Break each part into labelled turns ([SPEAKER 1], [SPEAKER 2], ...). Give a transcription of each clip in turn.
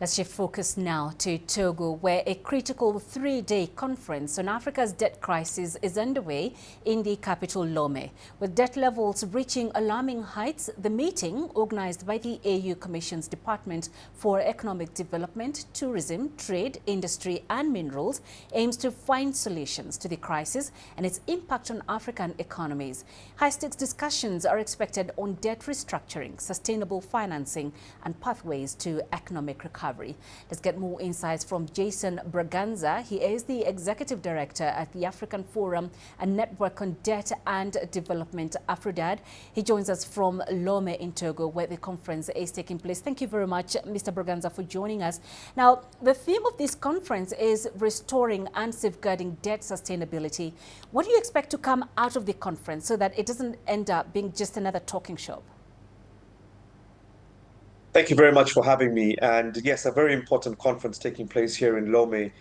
[SPEAKER 1] Let's shift focus now to Togo, where a critical three-day conference on Africa's debt crisis is underway in the capital Lomé. With debt levels reaching alarming heights, the meeting, organized by the AU Commission's Department for Economic Development, Tourism, Trade, Industry and Minerals, aims to find solutions to the crisis and its impact on African economies. High-stakes discussions are expected on debt restructuring, sustainable financing and pathways to economic recovery. Let's get more insights from Jason Braganza. He is the Executive Director at the African Forum and Network on Debt and Development, AFRODAD. He joins us from Lomé in Togo, where the conference is taking place. Thank you very much, Mr. Braganza, for joining us. Now, the theme of this conference is restoring and safeguarding debt sustainability. What do you expect to come out of the conference so that it doesn't end up being just another talking shop?
[SPEAKER 2] Thank you very much for having me. And yes, a very important conference taking place here in Lomé.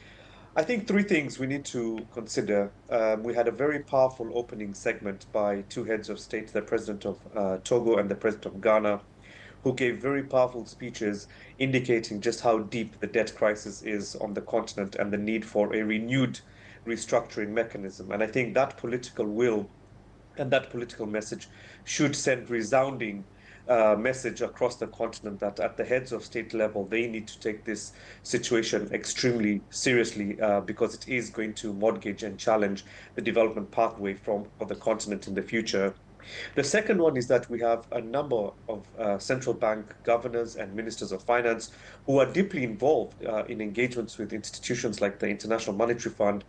[SPEAKER 2] I think three things we need to consider. We had a very powerful opening segment by two heads of state, the president of Togo and the president of Ghana, who gave very powerful speeches indicating just how deep the debt crisis is on the continent and the need for a renewed restructuring mechanism. And I think that political will and that political message should send resounding message across the continent that at the heads of state level, they need to take this situation extremely seriously because it is going to mortgage and challenge the development pathway for the continent in the future. The second one is that we have a number of central bank governors and ministers of finance who are deeply involved in engagements with institutions like the International Monetary Fund,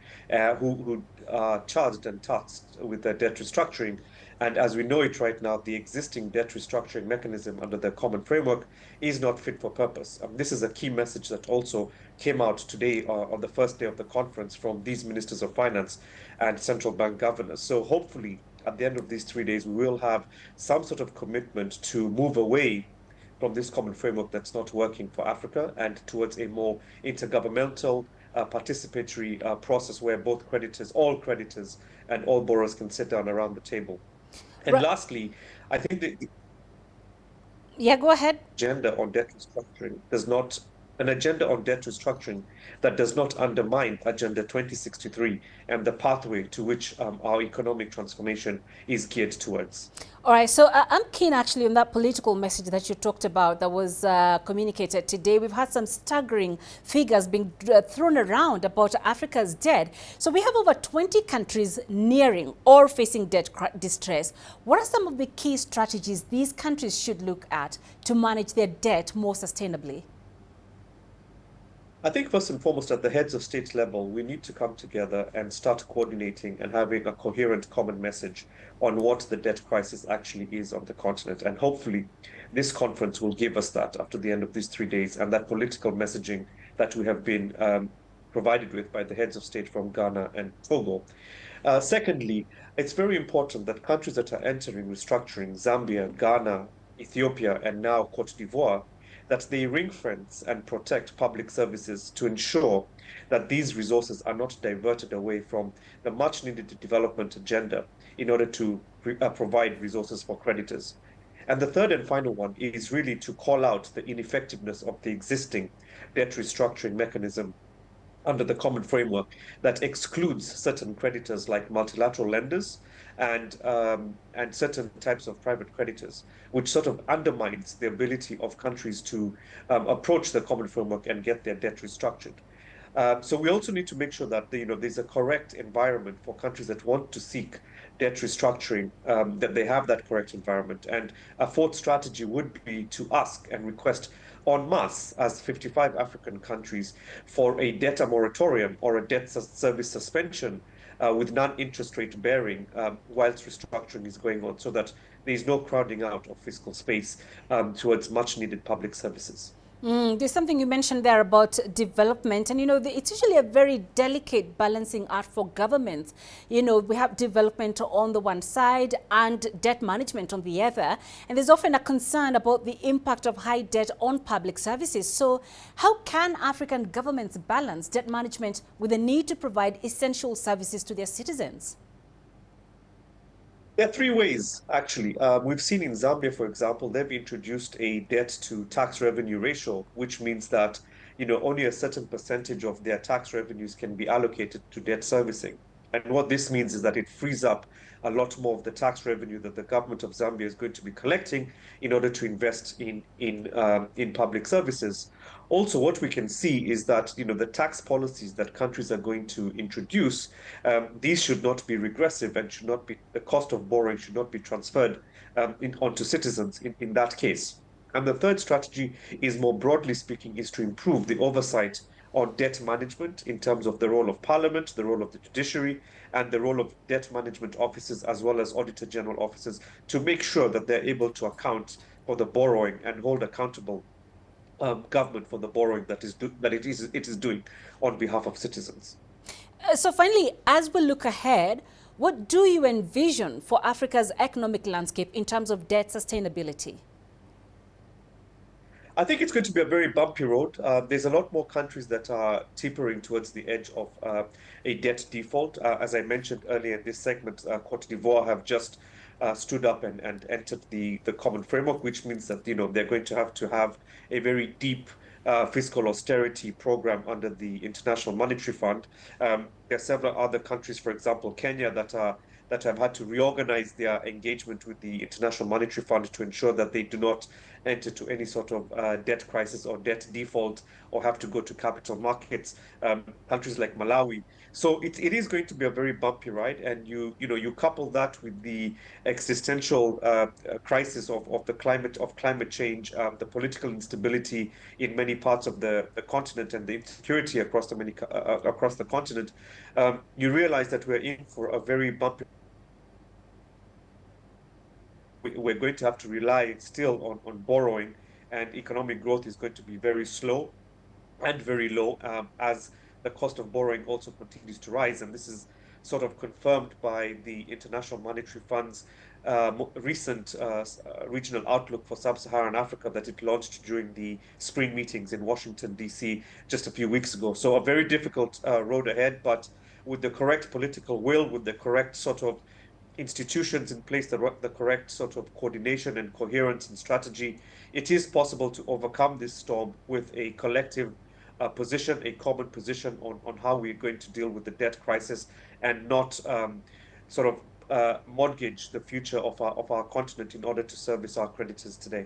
[SPEAKER 2] who are charged and tasked with the debt restructuring. And as we know it right now, the existing debt restructuring mechanism under the common framework is not fit for purpose. This is a key message that also came out today on the first day of the conference from these ministers of finance and central bank governors. So hopefully, at the end of these 3 days, we will have some sort of commitment to move away from this common framework that's not working for Africa and towards a more intergovernmental, participatory process where both creditors, all creditors, and all borrowers can sit down around the table. And lastly, I think the
[SPEAKER 1] go ahead.
[SPEAKER 2] Agenda on debt restructuring does not an agenda on debt restructuring that does not undermine Agenda 2063 and the pathway to which our economic transformation is geared towards.
[SPEAKER 1] All right, so I'm keen actually on that political message that you talked about that was communicated today. We've had some staggering figures being thrown around about Africa's debt. So we have over 20 countries nearing or facing debt distress. What are some of the key strategies these countries should look at to manage their debt more sustainably?
[SPEAKER 2] I think first and foremost, at the heads of state level, we need to come together and start coordinating and having a coherent common message on what the debt crisis actually is on the continent. And hopefully this conference will give us that after the end of these 3 days and that political messaging that we have been provided with by the heads of state from Ghana and Togo. Secondly, it's very important that countries that are entering restructuring, Zambia, Ghana, Ethiopia, and now Cote d'Ivoire, that they ring-fence and protect public services to ensure that these resources are not diverted away from the much-needed development agenda in order to provide resources for creditors. And the third and final one is really to call out the ineffectiveness of the existing debt restructuring mechanism under the common framework that excludes certain creditors like multilateral lenders and certain types of private creditors, which sort of undermines the ability of countries to approach the common framework and get their debt restructured. So we also need to make sure that there's a correct environment for countries that want to seek debt restructuring, that they have that correct environment. And a fourth strategy would be to ask and request en masse, as 55 African countries, for a debtor moratorium or a debt service suspension with non-interest rate bearing whilst restructuring is going on, so that there is no crowding out of fiscal space towards much needed public services.
[SPEAKER 1] There's something you mentioned there about development, and it's usually a very delicate balancing act for governments. We have development on the one side and debt management on the other, and there's often a concern about the impact of high debt on public services. So how can African governments balance debt management with the need to provide essential services to their citizens?
[SPEAKER 2] There are three ways, actually. We've seen in Zambia, for example, they've introduced a debt to tax revenue ratio, which means that only a certain percentage of their tax revenues can be allocated to debt servicing. And what this means is that it frees up a lot more of the tax revenue that the government of Zambia is going to be collecting in order to invest in public services. Also, what we can see is that the tax policies that countries are going to introduce, these should not be regressive and should not be the cost of borrowing should not be transferred onto citizens in that case. And the third strategy is, more broadly speaking, is to improve the oversight on debt management in terms of the role of parliament, the role of the judiciary, and the role of debt management officers as well as auditor general officers to make sure that they're able to account for the borrowing and hold accountable government for the borrowing that it is doing on behalf of citizens.
[SPEAKER 1] So finally, as we look ahead, what do you envision for Africa's economic landscape in terms of debt sustainability?
[SPEAKER 2] I think it's going to be a very bumpy road. There's a lot more countries that are teetering towards the edge of a debt default. As I mentioned earlier in this segment, Cote d'Ivoire have just stood up and entered the common framework, which means that they're going to have a very deep fiscal austerity program under the International Monetary Fund. There are several other countries, for example, Kenya, that have had to reorganize their engagement with the International Monetary Fund to ensure that they do not enter to any sort of debt crisis or debt default or have to go to capital markets. Countries like Malawi. So it is going to be a very bumpy ride, and you couple that with the existential crisis of climate change, the political instability in many parts of the continent, and the insecurity across the continent. You realize that we're in for a very bumpy. We're going to have to rely still on borrowing, and economic growth is going to be very slow and very low as the cost of borrowing also continues to rise. And this is sort of confirmed by the International Monetary Fund's recent regional outlook for sub-Saharan Africa that it launched during the spring meetings in Washington, D.C. just a few weeks ago. So a very difficult road ahead, but with the correct political will, with the correct sort of institutions in place, the correct sort of coordination and coherence and strategy, it is possible to overcome this storm with a collective position, a common position on how we're going to deal with the debt crisis and not sort of mortgage the future of our continent in order to service our creditors today.